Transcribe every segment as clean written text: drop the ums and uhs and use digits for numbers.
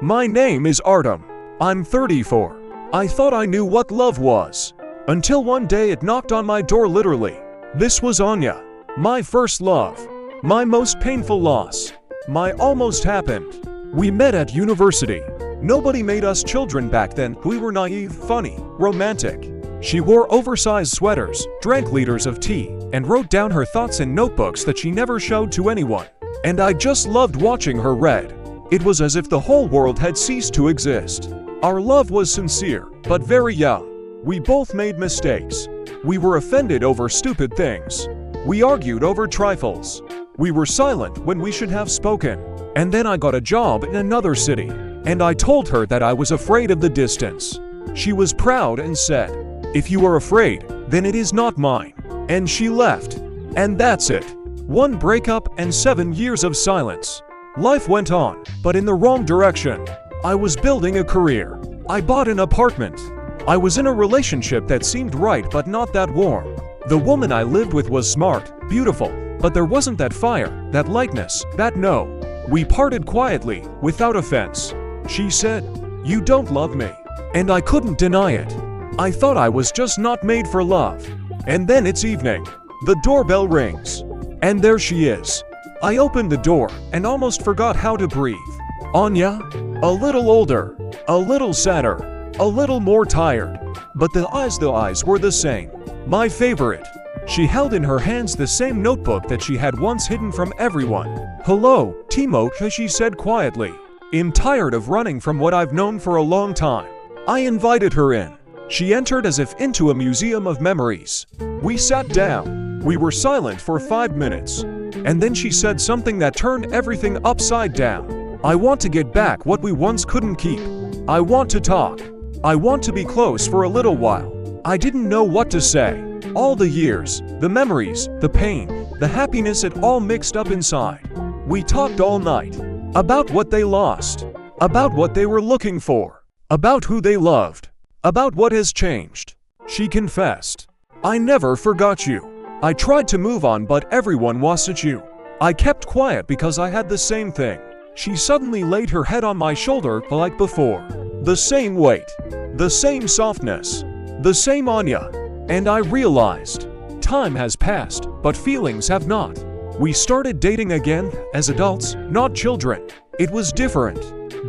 My name is Artem. I'm 34. I thought I knew what love was. Until one day it knocked on my door literally. This was Anya. My first love. My most painful loss. My almost happened. We met at university. Nobody made us children back then. We were naive, funny, romantic. She wore oversized sweaters, drank liters of tea, and wrote down her thoughts in notebooks that she never showed to anyone. And I just loved watching her read. It was as if the whole world had ceased to exist. Our love was sincere, but very young. We both made mistakes. We were offended over stupid things. We argued over trifles. We were silent when we should have spoken. And then I got a job in another city, and I told her that I was afraid of the distance. She was proud and said, "If you are afraid, then it is not mine." And she left. And that's it. One breakup and 7 years of silence. Life went on, but in the wrong direction. I was building a career. I bought an apartment. I was in a relationship that seemed right but not that warm. The woman I lived with was smart, beautiful, but there wasn't that fire, that lightness, that no. We parted quietly, without offense. She said, "You don't love me." And I couldn't deny it. I thought I was just not made for love. And then it's evening. The doorbell rings. And there she is. I opened the door and almost forgot how to breathe. Anya? A little older, a little sadder, a little more tired. But the eyes were the same. My favorite. She held in her hands the same notebook that she had once hidden from everyone. "Hello, Timo," she said quietly. "I'm tired of running from what I've known for a long time." I invited her in. She entered as if into a museum of memories. We sat down. We were silent for 5 minutes. And then she said something that turned everything upside down. "I want to get back what we once couldn't keep. I want to talk. I want to be close for a little while." I didn't know what to say. All the years, the memories, the pain, the happiness, it all mixed up inside. We talked all night. About what they lost. About what they were looking for. About who they loved. About what has changed. She confessed, "I never forgot you. I tried to move on but everyone wasn't you. I kept quiet because I had the same thing." She suddenly laid her head on my shoulder like before. The same weight. The same softness. The same Anya. And I realized, time has passed, but feelings have not. We started dating again, as adults, not children. It was different.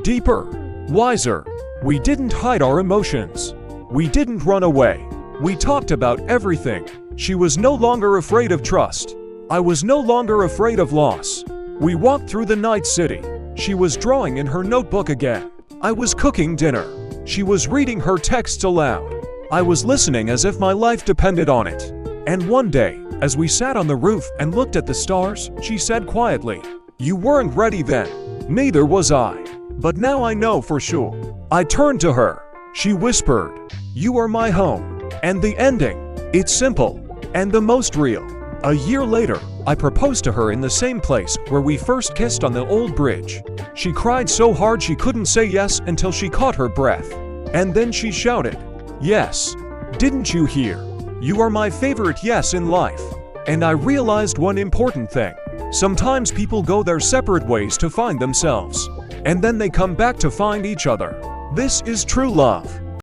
Deeper. Wiser. We didn't hide our emotions. We didn't run away. We talked about everything. She was no longer afraid of trust. I was no longer afraid of loss. We walked through the night city. She was drawing in her notebook again. I was cooking dinner. She was reading her texts aloud. I was listening as if my life depended on it. And one day, as we sat on the roof and looked at the stars, she said quietly, "You weren't ready then. Neither was I. But now I know for sure." I turned to her. She whispered, "You are my home." And the ending, it's simple, and the most real. A year later, I proposed to her in the same place where we first kissed on the old bridge. She cried so hard she couldn't say yes until she caught her breath. And then she shouted, "Yes. Didn't you hear? You are my favorite yes in life." And I realized one important thing. Sometimes people go their separate ways to find themselves. And then they come back to find each other. This is true love.